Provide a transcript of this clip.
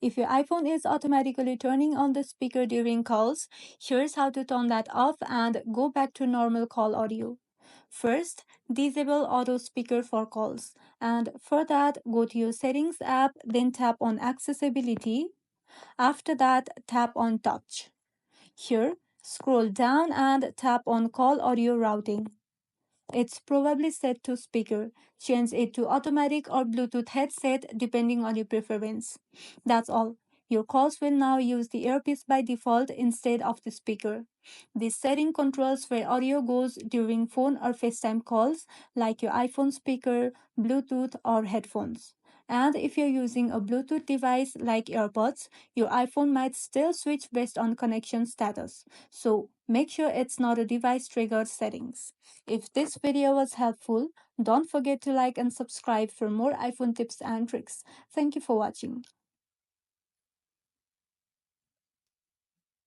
If your iPhone is automatically turning on the speaker during calls, here's how to turn that off and go back to normal call audio. First, disable auto speaker for calls. And for that, go to your settings app, then tap on accessibility. After that, tap on touch. Here, scroll down and tap on call audio routing. It's probably set to speaker. Change it to automatic or Bluetooth headset depending on your preference. That's all. Your calls will now use the earpiece by default instead of the speaker. This setting controls where audio goes during phone or FaceTime calls, like your iPhone speaker, Bluetooth, or headphones. And if you're using a Bluetooth device like AirPods, your iPhone might still switch based on connection status. So make sure it's not a device triggered settings. If this video was helpful, don't forget to like and subscribe for more iPhone tips and tricks. Thank you for watching.